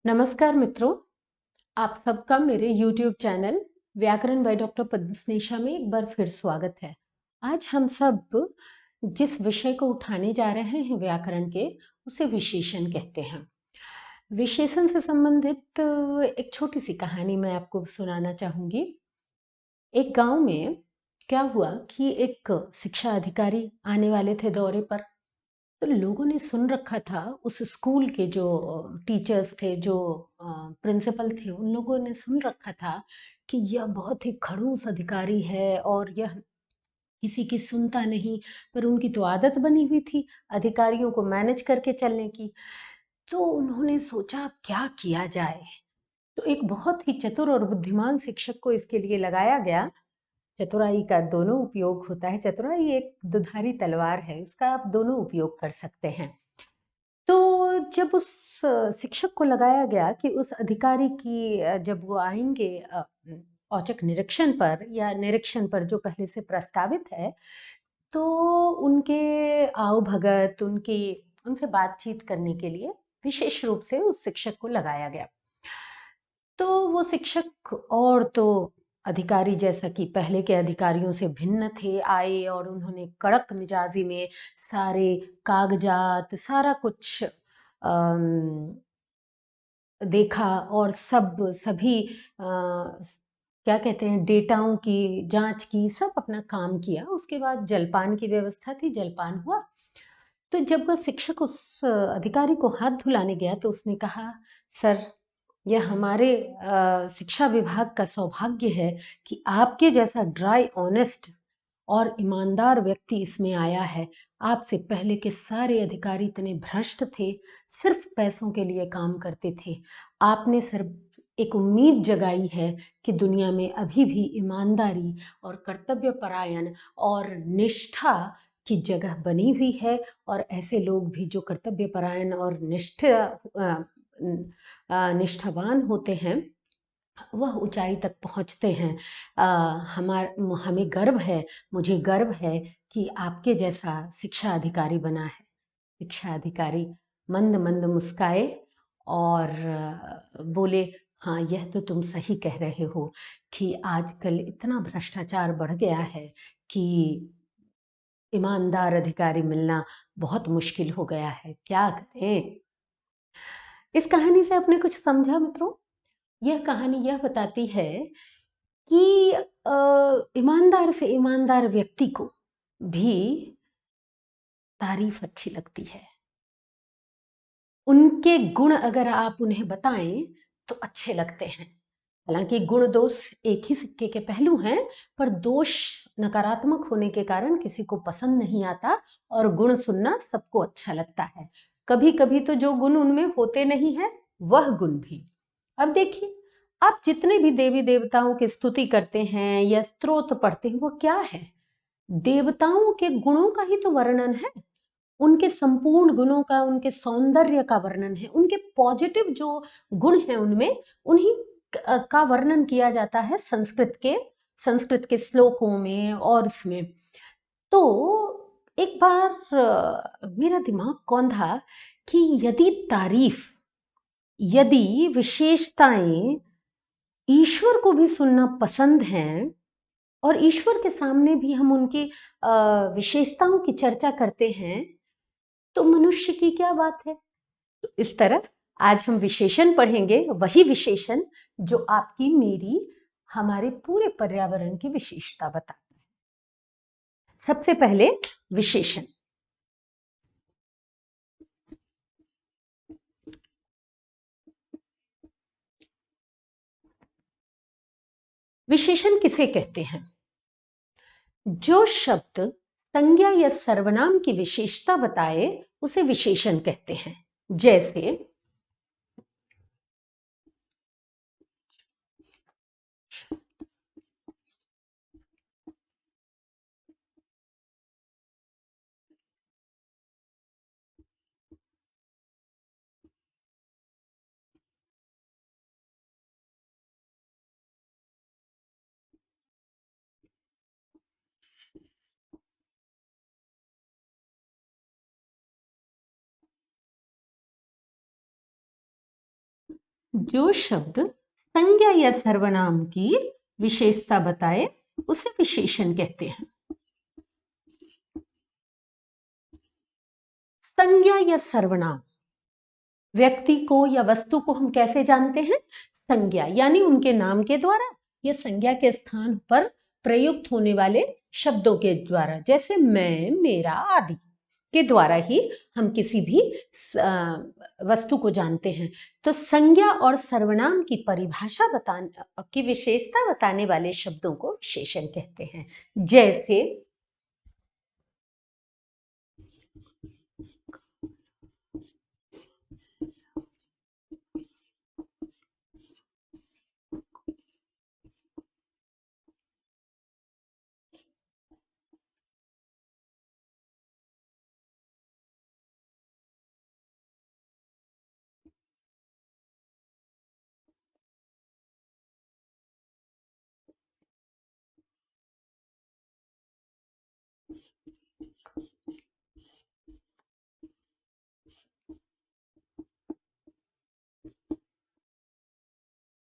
नमस्कार मित्रों, आप सबका मेरे YouTube चैनल व्याकरण बाय डॉक्टर पद्मस्नेशा में एक बार फिर स्वागत है। आज हम सब जिस विषय को उठाने जा रहे हैं व्याकरण के, उसे विशेषण कहते हैं। विशेषण से संबंधित एक छोटी सी कहानी मैं आपको सुनाना चाहूँगी। एक गांव में क्या हुआ कि एक शिक्षा अधिकारी आने वाले थे दौरे पर। तो लोगों ने सुन रखा था, उस स्कूल के जो टीचर्स थे, जो प्रिंसिपल थे, उन लोगों ने सुन रखा था कि यह बहुत ही खड़ूस अधिकारी है और यह किसी की सुनता नहीं। पर उनकी तो आदत बनी हुई थी अधिकारियों को मैनेज करके चलने की। तो उन्होंने सोचा अब क्या किया जाए। तो एक बहुत ही चतुर और बुद्धिमान शिक्षक को इसके लिए लगाया गया। चतुराई का दोनों उपयोग होता है। चतुराई एक दुधारी तलवार है, इसका आप दोनों उपयोग कर सकते हैं। तो जब उस शिक्षक को लगाया गया कि उस अधिकारी की जब वो आएंगे औचक निरीक्षण पर या निरीक्षण पर जो पहले से प्रस्तावित है, तो उनके आओ भगत, उनकी उनसे बातचीत करने के लिए विशेष रूप से उस शिक्षक को लगाया गया। तो वो शिक्षक और तो अधिकारी जैसा कि पहले के अधिकारियों से भिन्न थे, आए और उन्होंने कड़क मिजाजी में सारे कागजात, सारा कुछ देखा और सभी क्या कहते हैं, डेटाओं की जांच की, सब अपना काम किया। उसके बाद जलपान की व्यवस्था थी, जलपान हुआ। तो जब वह शिक्षक उस अधिकारी को हाथ धुलाने गया तो उसने कहा, सर, यह हमारे शिक्षा विभाग का सौभाग्य है कि आपके जैसा ड्राई ऑनेस्ट और ईमानदार व्यक्ति इसमें आया है। आपसे पहले के सारे अधिकारी इतने भ्रष्ट थे, सिर्फ पैसों के लिए काम करते थे। आपने सिर्फ एक उम्मीद जगाई है कि दुनिया में अभी भी ईमानदारी और कर्तव्यपरायण और निष्ठा की जगह बनी हुई है, और ऐसे लोग भी जो कर्तव्यपरायण और निष्ठावान होते हैं, वह ऊंचाई तक पहुंचते हैं। हमें गर्व है, मुझे गर्व है कि आपके जैसा शिक्षा अधिकारी बना है। शिक्षा अधिकारी मंद मंद मुस्काए और बोले, हाँ, यह तो तुम सही कह रहे हो कि आजकल इतना भ्रष्टाचार बढ़ गया है कि ईमानदार अधिकारी मिलना बहुत मुश्किल हो गया है, क्या करें। इस कहानी से आपने कुछ समझा मित्रों? यह कहानी यह बताती है कि ईमानदार से ईमानदार व्यक्ति को भी तारीफ अच्छी लगती है। उनके गुण अगर आप उन्हें बताएं तो अच्छे लगते हैं। हालांकि गुण दोष एक ही सिक्के के पहलू हैं, पर दोष नकारात्मक होने के कारण किसी को पसंद नहीं आता और गुण सुनना सबको अच्छा लगता है। कभी कभी तो जो गुण उनमें होते नहीं है, वह गुण भी। अब देखिए, आप जितने भी देवी देवताओं की स्तुति करते हैं या स्तोत्र पढ़ते हैं, वो क्या है? देवताओं के गुणों का ही तो वर्णन है। उनके संपूर्ण गुणों का, उनके सौंदर्य का वर्णन है, उनके पॉजिटिव जो गुण हैं उनमें, उन्हीं का वर्णन किया जाता है संस्कृत के श्लोकों में और उसमें। तो एक बार मेरा दिमाग कौंधा कि यदि विशेषताएं ईश्वर को भी सुनना पसंद हैं और ईश्वर के सामने भी हम उनकी विशेषताओं की चर्चा करते हैं, तो मनुष्य की क्या बात है। तो इस तरह आज हम विशेषण पढ़ेंगे, वही विशेषण जो आपकी, मेरी, हमारे पूरे पर्यावरण की विशेषता बताता है। सबसे पहले विशेषण। विशेषण किसे कहते हैं? जो शब्द संज्ञा या सर्वनाम की विशेषता बताए उसे विशेषण कहते हैं। जैसे जो शब्द संज्ञा या सर्वनाम की विशेषता बताए उसे विशेषण कहते हैं। संज्ञा या सर्वनाम, व्यक्ति को या वस्तु को हम कैसे जानते हैं? संज्ञा यानी उनके नाम के द्वारा या संज्ञा के स्थान पर प्रयुक्त होने वाले शब्दों के द्वारा, जैसे मैं, मेरा आदि के द्वारा ही हम किसी भी वस्तु को जानते हैं। तो संज्ञा और सर्वनाम की परिभाषा बताने की विशेषता बताने वाले शब्दों को विशेषण कहते हैं। जैसे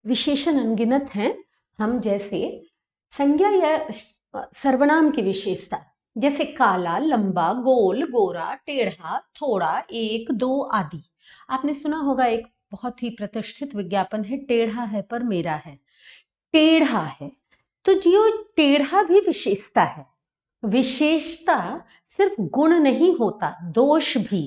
विशेषण अनगिनत हैं। हम जैसे संज्ञा या सर्वनाम की विशेषता, जैसे काला, लंबा, गोल, गोरा, टेढ़ा, थोड़ा, एक, दो आदि। आपने सुना होगा एक बहुत ही प्रतिष्ठित विज्ञापन है, टेढ़ा है पर मेरा है। टेढ़ा है तो जो टेढ़ा भी विशेषता है। विशेषता सिर्फ गुण नहीं होता, दोष भी।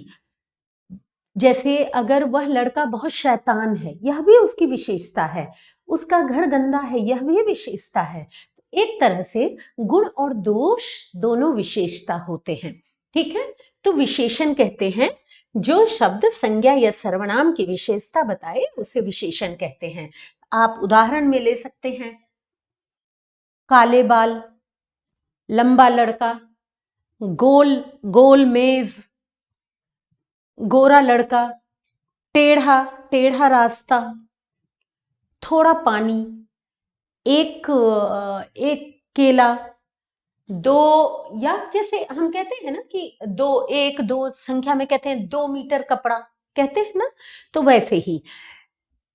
जैसे अगर वह लड़का बहुत शैतान है, यह भी उसकी विशेषता है। उसका घर गंदा है, यह भी विशेषता है। एक तरह से गुण और दोष दोनों विशेषता होते हैं। ठीक है, तो विशेषण कहते हैं जो शब्द संज्ञा या सर्वनाम की विशेषता बताए उसे विशेषण कहते हैं। आप उदाहरण में ले सकते हैं, काले बाल, लंबा लड़का, गोल गोल मेज, गोरा लड़का, टेढ़ा टेढ़ा रास्ता, थोड़ा पानी, एक केला, दो, या जैसे हम कहते हैं ना कि दो, एक दो संख्या में कहते हैं 2 मीटर कपड़ा, कहते हैं ना, तो वैसे ही।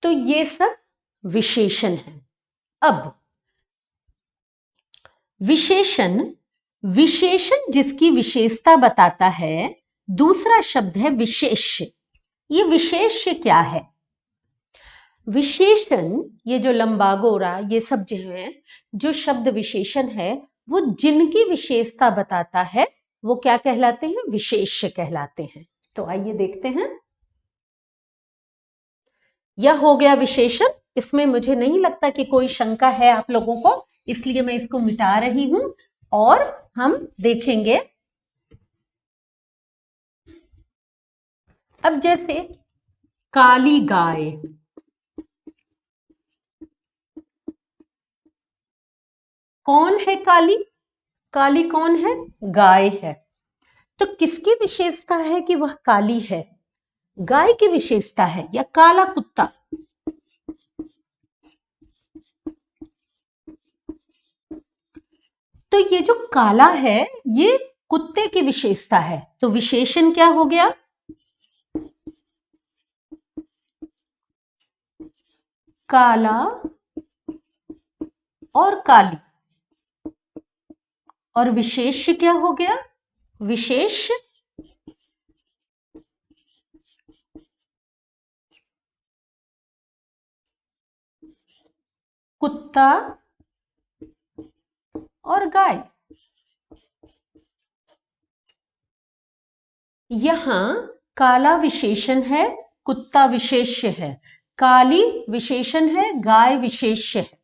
तो ये सब विशेषण है। अब विशेषण, विशेषण जिसकी विशेषता बताता है। दूसरा शब्द है विशेष्य। ये विशेष्य क्या है? विशेषण, ये जो लंबा, गोरा, ये सब जो है, जो शब्द विशेषण है, वो जिनकी विशेषता बताता है वो क्या कहलाते हैं? विशेष्य कहलाते हैं। तो आइए देखते हैं। यह हो गया विशेषण। इसमें मुझे नहीं लगता कि कोई शंका है आप लोगों को, इसलिए मैं इसको मिटा रही हूं और हम देखेंगे। अब जैसे काली गाय, कौन है काली? काली कौन है? गाय है। तो किसकी विशेषता है कि वह काली है? गाय की विशेषता है, या काला कुत्ता? तो ये जो काला है ये कुत्ते की विशेषता है। तो विशेषण क्या हो गया? काला और काली। और विशेष्य क्या हो गया? विशेष कुत्ता और गाय। यहां काला विशेषण है, कुत्ता विशेष्य है। काली विशेषण है, गाय विशेष्य है।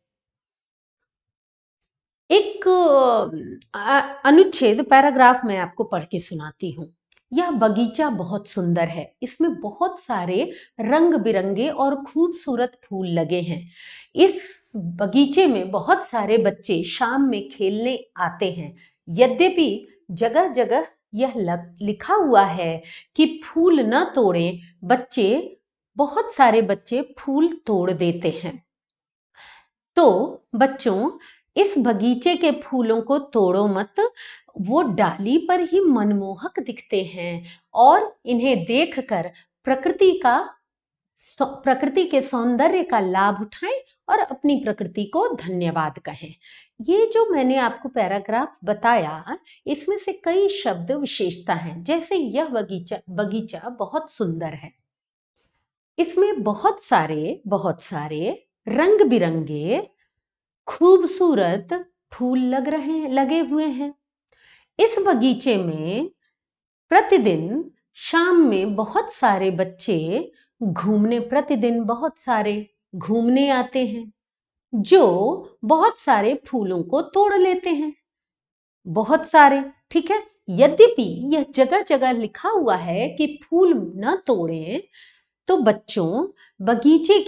एक अनुच्छेद, पैराग्राफ में आपको पढ़ के सुनाती हूँ। यह बगीचा बहुत सुंदर है, इसमें बहुत सारे रंग बिरंगे और खूबसूरत फूल लगे हैं। इस बगीचे में बहुत सारे बच्चे शाम में खेलने आते हैं। यद्यपि जगह जगह यह लिखा हुआ है कि फूल न तोड़ें, बहुत सारे बच्चे फूल तोड़ देते हैं। तो बच्चों, इस बगीचे के फूलों को तोड़ो मत, वो डाली पर ही मनमोहक दिखते हैं और इन्हें देखकर प्रकृति का प्रकृति के सौंदर्य का लाभ उठाएं और अपनी प्रकृति को धन्यवाद कहें। ये जो मैंने आपको पैराग्राफ बताया, इसमें से कई शब्द विशेषता हैं, जैसे यह बगीचा बगीचा बहुत सुंदर है। इसमें बहुत सारे रंग बिरंगे खूबसूरत फूल लगे हुए हैं। इस बगीचे में प्रतिदिन शाम में बहुत सारे बच्चे प्रतिदिन बहुत सारे घूमने आते हैं, जो बहुत सारे फूलों को तोड़ लेते हैं। बहुत सारे, ठीक है। यद्यपि यह जगह जगह लिखा हुआ है कि फूल न तोड़ें, तो बच्चों बगीचे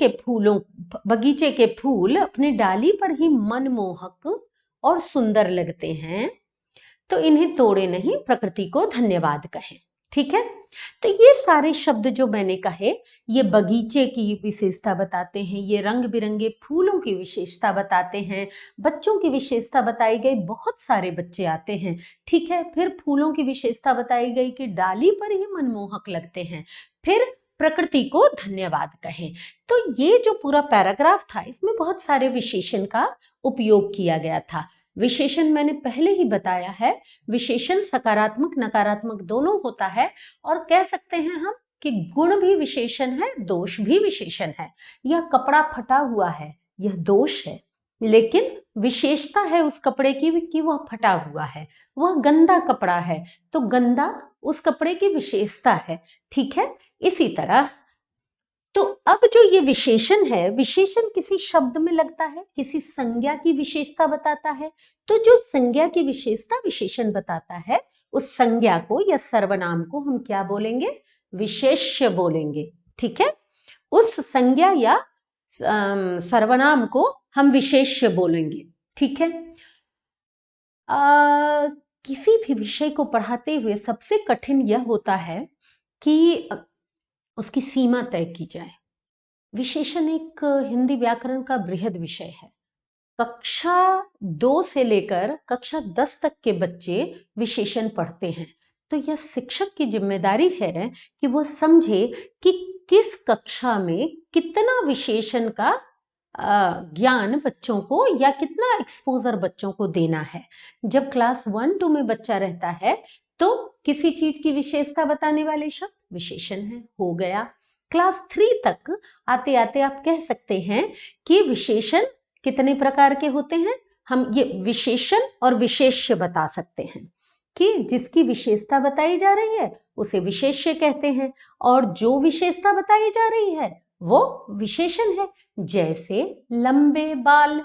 के फूल अपनी डाली पर ही मनमोहक और सुंदर लगते हैं, तो इन्हें तोड़े नहीं, प्रकृति को धन्यवाद कहें। ठीक है। तो ये सारे शब्द जो मैंने कहे, ये बगीचे की विशेषता बताते हैं, ये रंग बिरंगे फूलों की विशेषता बताते हैं, बच्चों की विशेषता बताई गई, बहुत सारे बच्चे आते हैं। ठीक है। फिर फूलों की विशेषता बताई गई कि डाली पर ही मनमोहक लगते हैं। फिर प्रकृति को धन्यवाद कहें। तो ये जो पूरा पैराग्राफ था, इसमें बहुत सारे विशेषण का उपयोग किया गया था। विशेषण मैंने पहले ही बताया है, विशेषण सकारात्मक नकारात्मक दोनों होता है, और कह सकते हैं हम कि गुण भी विशेषण है, दोष भी विशेषण है। यह कपड़ा फटा हुआ है, यह दोष है, लेकिन विशेषता है उस कपड़े की कि वह फटा हुआ है। वह गंदा कपड़ा है, तो गंदा उस कपड़े की विशेषता है। ठीक है। इसी तरह तो अब जो ये विशेषण है, विशेषण किसी शब्द में लगता है, किसी संज्ञा की विशेषता बताता है। तो जो संज्ञा की विशेषता विशेषण बताता है, उस संज्ञा को या सर्वनाम को हम क्या बोलेंगे? विशेष्य बोलेंगे। ठीक है। उस संज्ञा या सर्वनाम को हम विशेष्य बोलेंगे। ठीक है। किसी भी विषय को पढ़ाते हुए सबसे कठिन यह होता है कि उसकी सीमा तय की जाए। विशेषण एक हिंदी व्याकरण का बृहद विषय है। कक्षा 2 से लेकर कक्षा 10 तक के बच्चे विशेषण पढ़ते हैं, तो यह शिक्षक की जिम्मेदारी है कि वो समझे कि किस कक्षा में कितना विशेषण का ज्ञान बच्चों को या कितना एक्सपोजर बच्चों को देना है। जब क्लास 1-2 में बच्चा रहता है, तो किसी चीज की विशेषता बताने वाले शब्द विशेषण है, हो गया। क्लास 3 तक आते आते आप कह सकते हैं कि विशेषण कितने प्रकार के होते हैं। हम ये विशेषण और विशेष्य बता सकते हैं कि जिसकी विशेषता बताई जा रही है उसे विशेष्य कहते हैं, और जो विशेषता बताई जा रही है वो विशेषण है। जैसे लंबे बाल,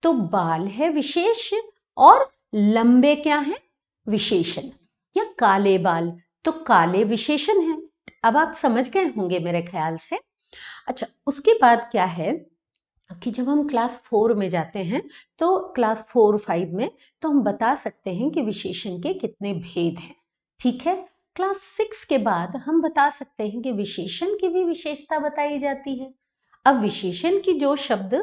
तो बाल है विशेष्य और लंबे क्या है? विशेषण। या काले बाल, तो काले विशेषण है। अब आप समझ गए होंगे मेरे ख्याल से। अच्छा, उसके बाद क्या है कि जब हम क्लास 4 में जाते हैं, तो क्लास 4-5 में, तो हम बता सकते हैं कि विशेषण के कितने भेद हैं। ठीक है। क्लास 6 के बाद हम बता सकते हैं कि विशेषण की भी विशेषता बताई जाती है। अब विशेषण की जो शब्द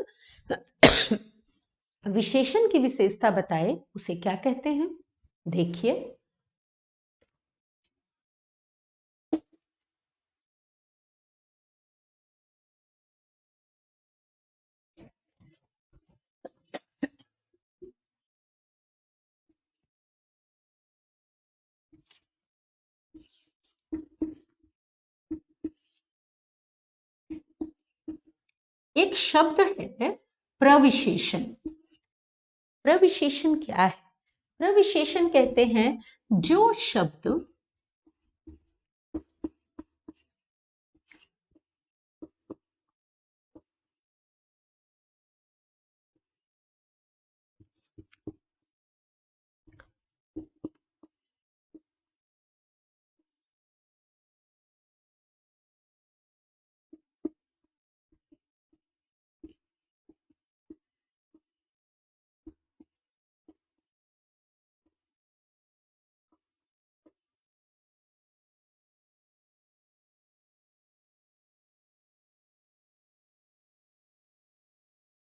विशेषण की विशेषता बताए उसे क्या कहते हैं? देखिए, एक शब्द है प्रविशेषण। प्रविशेषण क्या है? प्रविशेषण कहते हैं जो शब्द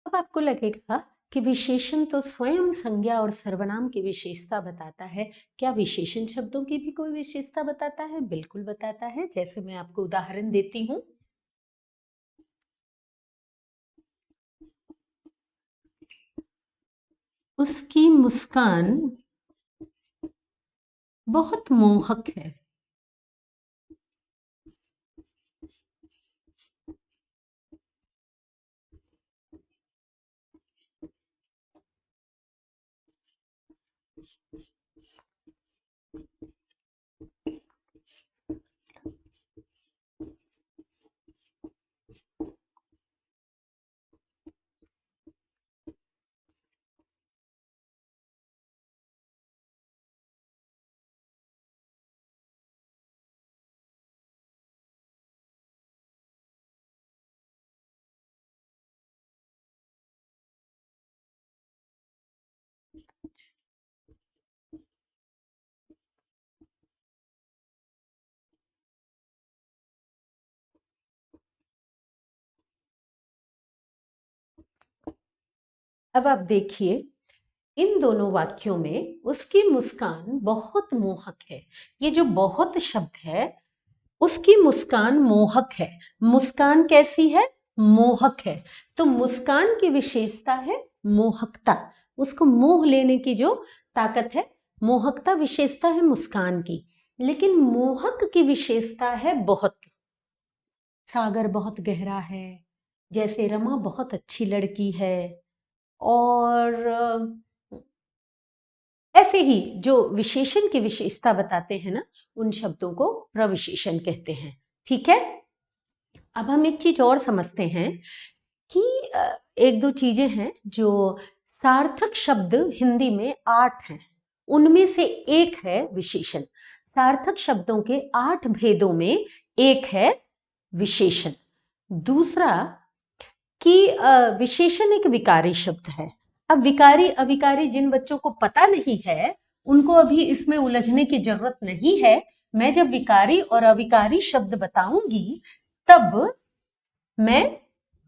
अब आपको लगेगा कि विशेषण तो स्वयं संज्ञा और सर्वनाम की विशेषता बताता है। क्या विशेषण शब्दों की भी कोई विशेषता बताता है? बिल्कुल बताता है। जैसे मैं आपको उदाहरण देती हूँ। उसकी मुस्कान बहुत मोहक है। अब आप देखिए, इन दोनों वाक्यों में उसकी मुस्कान बहुत मोहक है। ये जो बहुत शब्द है, उसकी मुस्कान मोहक है। मुस्कान कैसी है? मोहक है। तो मुस्कान की विशेषता है मोहकता। उसको मोह लेने की जो ताकत है, मोहकता विशेषता है मुस्कान की। लेकिन मोहक की विशेषता है बहुत। सागर बहुत गहरा है, जैसे रमा बहुत अच्छी लड़की है, और ऐसे ही जो विशेषण की विशेषता बताते हैं ना, उन शब्दों को प्रविशेषण कहते हैं। ठीक है। अब हम एक चीज और समझते हैं कि एक दो चीजें हैं जो सार्थक शब्द हिंदी में 8 हैं, उनमें से एक है विशेषण। सार्थक शब्दों के 8 भेदों में एक है विशेषण। दूसरा कि विशेषण एक विकारी शब्द है। अब विकारी अविकारी जिन बच्चों को पता नहीं है, उनको अभी इसमें उलझने की जरूरत नहीं है। मैं जब विकारी और अविकारी शब्द बताऊंगी, तब मैं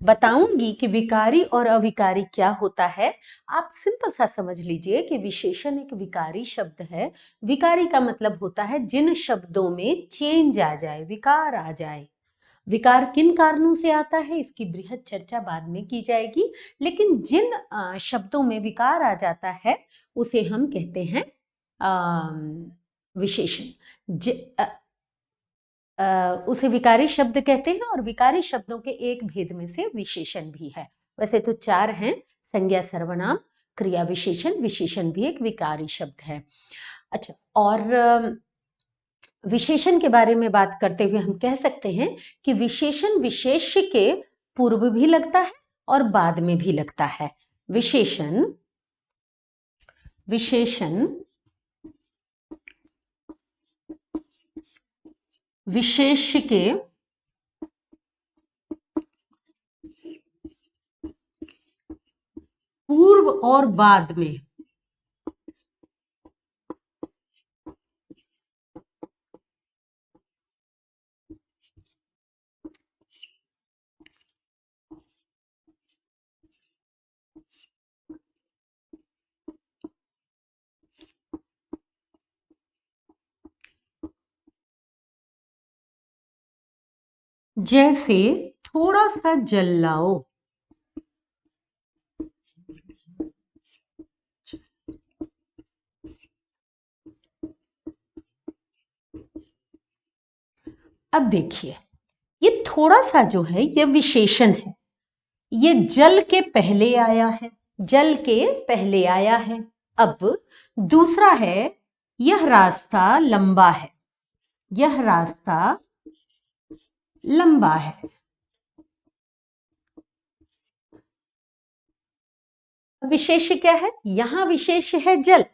बताऊंगी कि विकारी और अविकारी क्या होता है। आप सिंपल सा समझ लीजिए कि विशेषण एक विकारी शब्द है। विकारी का मतलब होता है जिन शब्दों में चेंज आ जाए, विकार आ जाए। विकार किन कारणों से आता है, इसकी बृहद चर्चा बाद में की जाएगी। लेकिन जिन शब्दों में विकार आ जाता है, उसे हम कहते हैं विशेषण। उसे विकारी शब्द कहते हैं, और विकारी शब्दों के एक भेद में से विशेषण भी है। वैसे तो 4 हैं: संज्ञा, सर्वनाम, क्रिया विशेषण। विशेषण भी एक विकारी शब्द है। अच्छा, और विशेषण के बारे में बात करते हुए हम कह सकते हैं कि विशेषण विशेष्य के पूर्व भी लगता है और बाद में भी लगता है। विशेषण विशेषण विशेष्य के पूर्व और बाद में जैसे थोड़ा सा जल लाओ। अब देखिए, ये थोड़ा सा जो है ये विशेषण है। ये जल के पहले आया है, जल के पहले आया है। अब दूसरा है, यह रास्ता लंबा है, यह रास्ता लंबा है। विशेष्य क्या है? यहां विशेष्य है जल,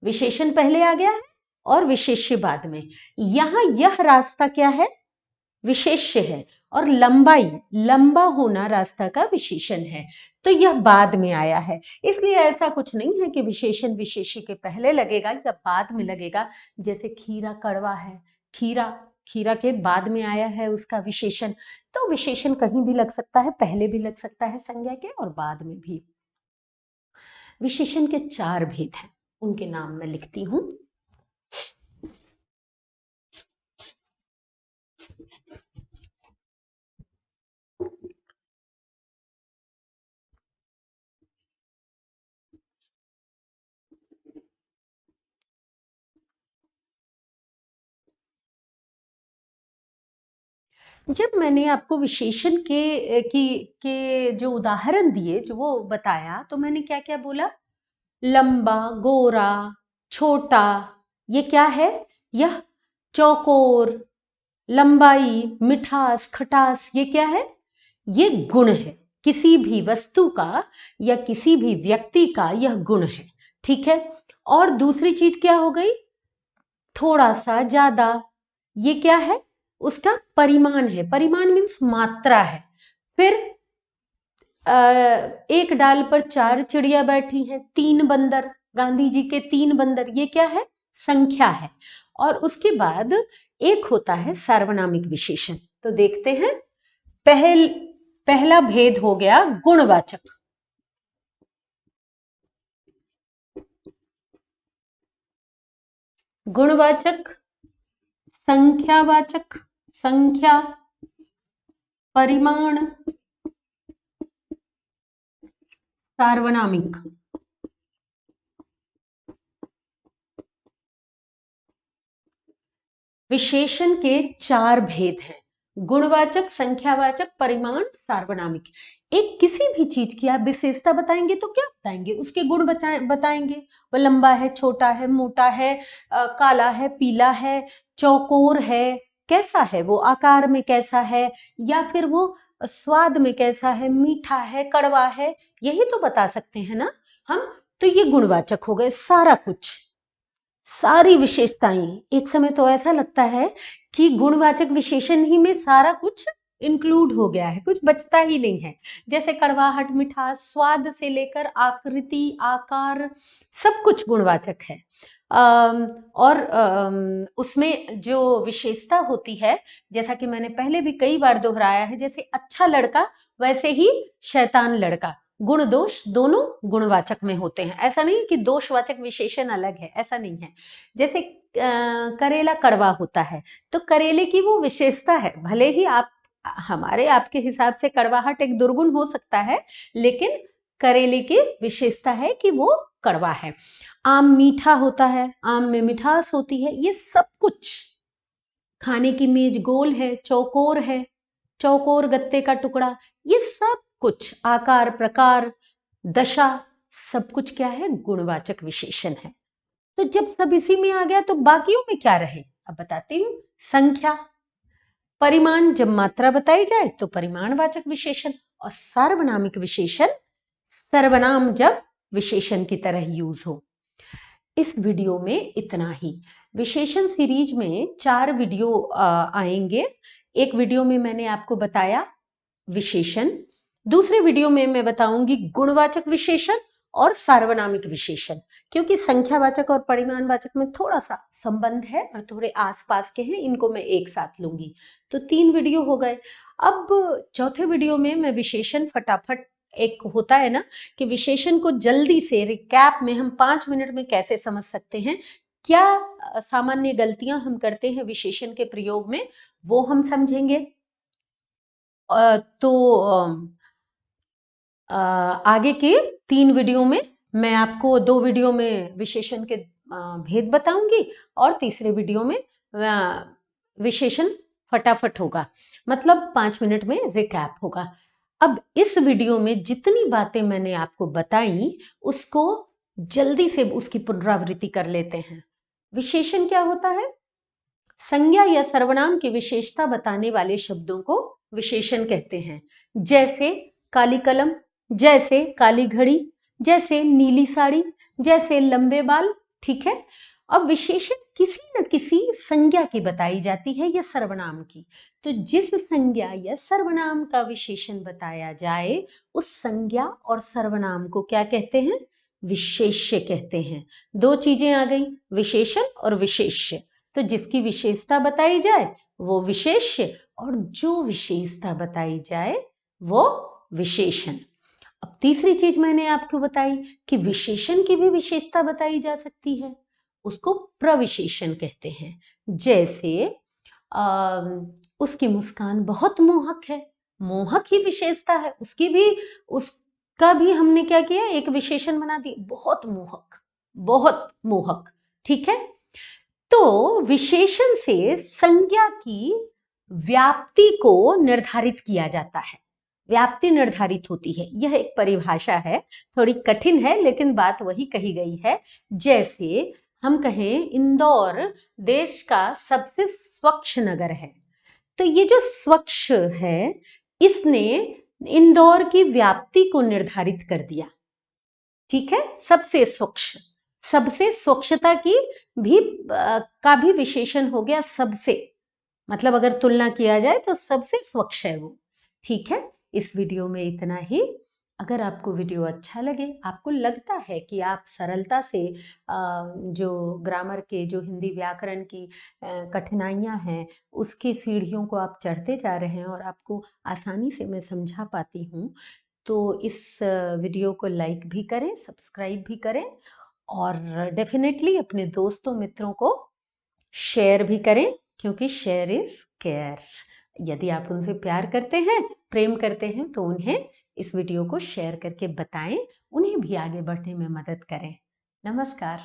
विशेषण पहले आ गया है और विशेष्य बाद में। यहां यह रास्ता क्या है? विशेष्य है, और लंबाई, लंबा होना रास्ता का विशेषण है। तो यह बाद में आया है। इसलिए ऐसा कुछ नहीं है कि विशेषण विशेष्य के पहले लगेगा या बाद में लगेगा। जैसे खीरा कड़वा है, खीरा खीरा के बाद में आया है उसका विशेषण। तो विशेषण कहीं भी लग सकता है, पहले भी लग सकता है संज्ञा के, और बाद में भी। विशेषण के 4 भेद हैं, उनके नाम मैं लिखती हूं। जब मैंने आपको विशेषण के जो उदाहरण दिए, जो वो बताया, तो मैंने क्या क्या बोला? लंबा, गोरा, छोटा, ये क्या है? यह चौकोर, लंबाई, मिठास, खटास, ये क्या है? ये गुण है। किसी भी वस्तु का या किसी भी व्यक्ति का यह गुण है। ठीक है। और दूसरी चीज क्या हो गई? थोड़ा सा, ज्यादा, ये क्या है? उसका परिमाण है। परिमाण मीन्स मात्रा है। फिर एक डाल पर 4 चिड़िया बैठी हैं, 3 बंदर, गांधी जी के 3 बंदर, ये क्या है? संख्या है। और उसके बाद एक होता है सार्वनामिक विशेषण। तो देखते हैं। पहला भेद हो गया गुणवाचक। गुणवाचक, संख्यावाचक, संख्या, परिमाण, सार्वनामिक। विशेषण के 4 भेद हैं। गुणवाचक, संख्यावाचक, परिमाण, सार्वनामिक। एक किसी भी चीज की आप विशेषता बताएंगे तो क्या बताएंगे? उसके गुण बताएंगे। वो लंबा है, छोटा है, मोटा है, काला है, पीला है, चौकोर है, कैसा है वो, आकार में कैसा है, या फिर वो स्वाद में कैसा है, मीठा है, कड़वा है, यही तो बता सकते हैं ना हम। तो ये गुणवाचक हो गए। सारा कुछ, सारी विशेषताएं। एक समय तो ऐसा लगता है कि गुणवाचक विशेषण ही में सारा कुछ इंक्लूड हो गया है, कुछ बचता ही नहीं है। जैसे कड़वाहट, मिठास, स्वाद से लेकर आकृति, आकार, सब कुछ गुणवाचक है। और उसमें जो विशेषता होती है, जैसा कि मैंने पहले भी कई बार दोहराया है, जैसे अच्छा लड़का वैसे ही शैतान लड़का, गुण दोष दोनों गुणवाचक में होते हैं। ऐसा नहीं कि दोषवाचक विशेषण अलग है, ऐसा नहीं है। जैसे करेला कड़वा होता है, तो करेले की वो विशेषता है। भले ही आपके हिसाब से कड़वाहट एक दुर्गुण हो सकता है, लेकिन करेले की विशेषता है कि वो कड़वा है। आम मीठा होता है, आम में मिठास होती है। ये सब कुछ, खाने की मेज गोल है, चौकोर है, चौकोर गत्ते का टुकड़ा, ये सब कुछ, आकार, प्रकार, दशा, सब कुछ क्या है? गुणवाचक विशेषण है। तो जब सब इसी में आ गया तो बाकियों में क्या रहे? अब बताती हूँ। संख्या, परिमाण, जब मात्रा बताई जाए तो परिमाणवाचक विशेषण, और सार्वनामिक विशेषण, सर्वनाम जब विशेषण की तरह यूज हो। इस वीडियो में इतना ही। विशेषण सीरीज में 4 वीडियो आएंगे। एक वीडियो में मैंने आपको बताया विशेषण, दूसरे वीडियो में मैं बताऊंगी गुणवाचक विशेषण और सार्वनामिक विशेषण, क्योंकि संख्यावाचक और परिमाणवाचक में थोड़ा सा संबंध है और थोड़े आसपास के हैं, इनको मैं एक साथ लूंगी। तो 3 वीडियो हो गए। अब चौथे वीडियो में मैं विशेषण फटाफट, एक होता है ना कि विशेषण को जल्दी से रिकैप में हम 5 मिनट में कैसे समझ सकते हैं, क्या सामान्य गलतियां हम करते हैं विशेषण के प्रयोग में, वो हम समझेंगे। तो आगे के 3 वीडियो में मैं आपको 2 वीडियो में विशेषण के भेद बताऊंगी, और तीसरे वीडियो में विशेषण फटाफट होगा, मतलब 5 मिनट में रिकैप होगा। अब इस वीडियो में जितनी बातें मैंने आपको बताई, उसको जल्दी से उसकी पुनरावृत्ति कर लेते हैं। विशेषण क्या होता है? संज्ञा या सर्वनाम की विशेषता बताने वाले शब्दों को विशेषण कहते हैं। जैसे काली कलम, जैसे काली घड़ी, जैसे नीली साड़ी, जैसे लंबे बाल। ठीक है। अब विशेषण किसी न किसी संज्ञा की बताई जाती है या सर्वनाम की। तो जिस संज्ञा या सर्वनाम का विशेषण बताया जाए, उस संज्ञा और सर्वनाम को क्या कहते हैं? विशेष्य कहते हैं। 2 चीजें आ गई, विशेषण और विशेष्य। तो जिसकी विशेषता बताई जाए वो विशेष्य, और जो विशेषता बताई जाए वो विशेषण। अब तीसरी चीज मैंने आपको बताई कि विशेषण की भी विशेषता बताई जा सकती है, उसको प्रविशेषण कहते हैं। जैसे उसकी मुस्कान बहुत मोहक है, मोहक ही विशेषता है, उसका भी हमने क्या किया? एक विशेषण बना दिया, बहुत मोहक, बहुत मोहक। ठीक है। तो विशेषण से संज्ञा की व्याप्ति को निर्धारित किया जाता है। व्याप्ति निर्धारित होती है, यह एक परिभाषा है, थोड़ी कठिन है लेकिन बात वही कही गई है। जैसे हम कहें इंदौर देश का सबसे स्वच्छ नगर है, तो ये जो स्वच्छ है इसने इंदौर की व्याप्ति को निर्धारित कर दिया। ठीक है, सबसे स्वच्छ, सबसे स्वच्छता की भी का भी विशेषण हो गया सबसे, मतलब अगर तुलना किया जाए तो सबसे स्वच्छ है वो। ठीक है, इस वीडियो में इतना ही। अगर आपको वीडियो अच्छा लगे, आपको लगता है कि आप सरलता से जो ग्रामर के, जो हिंदी व्याकरण की कठिनाइयाँ हैं उसकी सीढ़ियों को आप चढ़ते जा रहे हैं और आपको आसानी से मैं समझा पाती हूँ, तो इस वीडियो को लाइक भी करें, सब्सक्राइब भी करें और डेफिनेटली अपने दोस्तों मित्रों को शेयर भी करें, क्योंकि शेयर इज केयर। यदि आप उनसे प्यार करते हैं, प्रेम करते हैं, तो उन्हें इस वीडियो को शेयर करके बताएं, उन्हें भी आगे बढ़ने में मदद करें। नमस्कार।